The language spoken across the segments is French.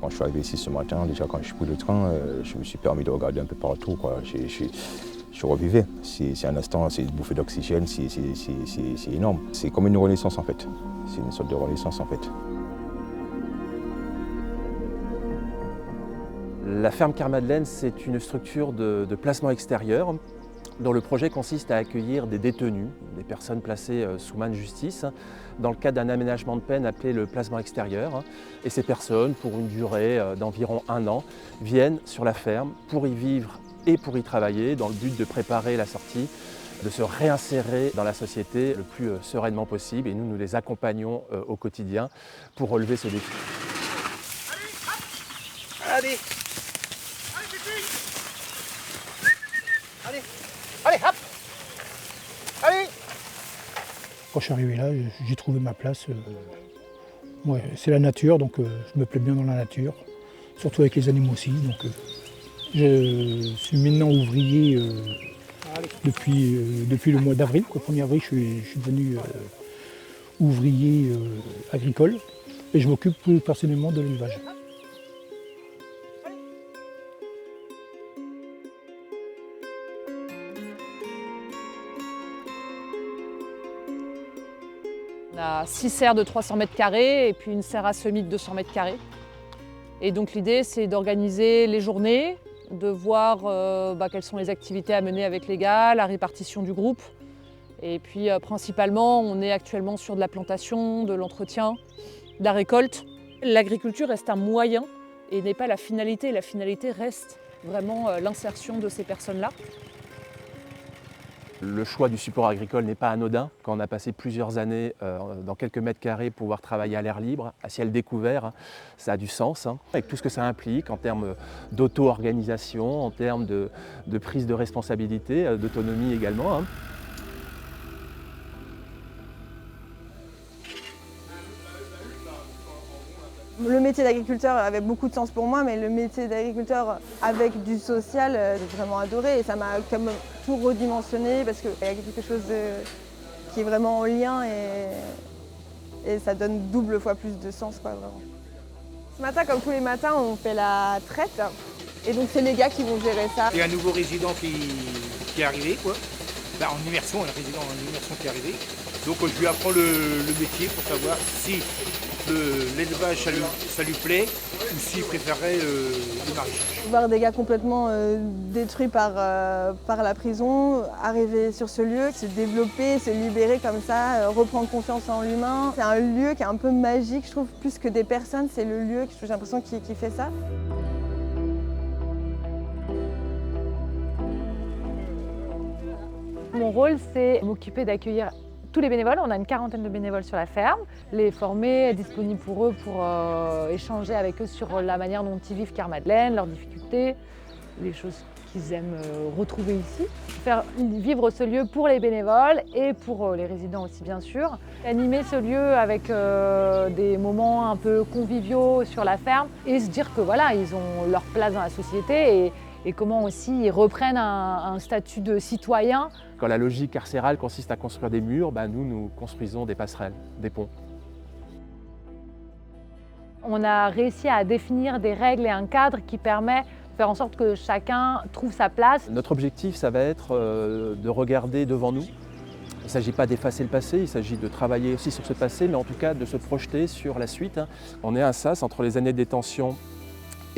Quand je suis arrivé ici ce matin, déjà quand je suis pris le train, je me suis permis de regarder un peu partout, quoi. Je revivais. C'est un instant, c'est une bouffée d'oxygène, c'est énorme. C'est comme une renaissance en fait. C'est une sorte de renaissance en fait. La ferme Kermadeleine, c'est une structure de placement extérieur dont le projet consiste à accueillir des détenus, des personnes placées sous main de justice, dans le cadre d'un aménagement de peine appelé le placement extérieur. Et ces personnes, pour une durée d'environ 1 an, viennent sur la ferme pour y vivre et pour y travailler dans le but de préparer la sortie, de se réinsérer dans la société le plus sereinement possible. Et nous les accompagnons au quotidien pour relever ce défi. Allez! Allez! Allez, hop! Allez! Quand je suis arrivé là, j'ai trouvé ma place. Ouais, c'est la nature, donc je me plais bien dans la nature, surtout avec les animaux aussi. Donc, je suis maintenant ouvrier depuis le mois d'avril. Au 1er avril, je suis devenu ouvrier agricole et je m'occupe plus personnellement de l'élevage. On a 6 serres de 300 mètres carrés et puis une serre à semis de 200 mètres carrés. Et donc l'idée, c'est d'organiser les journées, de voir quelles sont les activités à mener avec les gars, la répartition du groupe. Et puis principalement, on est actuellement sur de la plantation, de l'entretien, de la récolte. L'agriculture reste un moyen et n'est pas la finalité. La finalité reste vraiment l'insertion de ces personnes-là. Le choix du support agricole n'est pas anodin. Quand on a passé plusieurs années dans quelques mètres carrés pour pouvoir travailler à l'air libre, à ciel découvert, ça a du sens, avec tout ce que ça implique en termes d'auto-organisation, en termes de prise de responsabilité, d'autonomie également. Le métier d'agriculteur avait beaucoup de sens pour moi, mais le métier d'agriculteur avec du social, j'ai vraiment adoré et ça m'a comme tout redimensionné parce qu'il y a quelque chose qui est vraiment en lien et ça donne double fois plus de sens, quoi, vraiment. Ce matin, comme tous les matins, on fait la traite et donc c'est les gars qui vont gérer ça. Il y a un nouveau résident qui est arrivé, quoi. En immersion, un résident en immersion qui est arrivé. Donc je lui apprends le métier pour savoir si l'élevage ça lui plaît ou s'il préférerait le maraîchage. Voir des gars complètement détruits par la prison, arriver sur ce lieu, se développer, se libérer comme ça, reprendre confiance en l'humain. C'est un lieu qui est un peu magique, je trouve, plus que des personnes, c'est le lieu, j'ai l'impression, qui fait ça. Mon rôle, c'est m'occuper d'accueillir tous les bénévoles. On a une 40aine de bénévoles sur la ferme, les former, être disponible pour eux pour échanger avec eux sur la manière dont ils vivent Kermadeleine, leurs difficultés, les choses qu'ils aiment retrouver ici. Faire vivre ce lieu pour les bénévoles et pour les résidents aussi, bien sûr. Animer ce lieu avec des moments un peu conviviaux sur la ferme et se dire que voilà, ils ont leur place dans la société et comment aussi ils reprennent un statut de citoyen. Quand la logique carcérale consiste à construire des murs, nous construisons des passerelles, des ponts. On a réussi à définir des règles et un cadre qui permet de faire en sorte que chacun trouve sa place. Notre objectif, ça va être de regarder devant nous. Il ne s'agit pas d'effacer le passé, il s'agit de travailler aussi sur ce passé, mais en tout cas de se projeter sur la suite. On est un sas entre les années de détention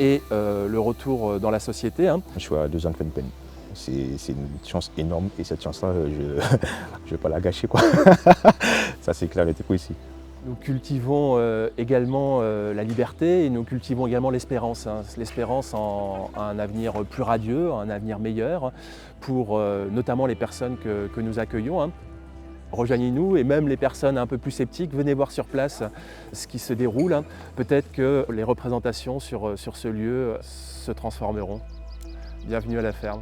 et le retour dans la société. Je suis à 2 ans de fin de peine. C'est une chance énorme et cette chance-là, je ne vais pas la gâcher, quoi. Ça c'est clair et net ici. Nous cultivons également la liberté et nous cultivons également l'espérance. L'espérance en un avenir plus radieux, un avenir meilleur pour notamment les personnes que nous accueillons. Rejoignez-nous et même les personnes un peu plus sceptiques, venez voir sur place ce qui se déroule. Peut-être que les représentations sur ce lieu se transformeront. Bienvenue à la ferme.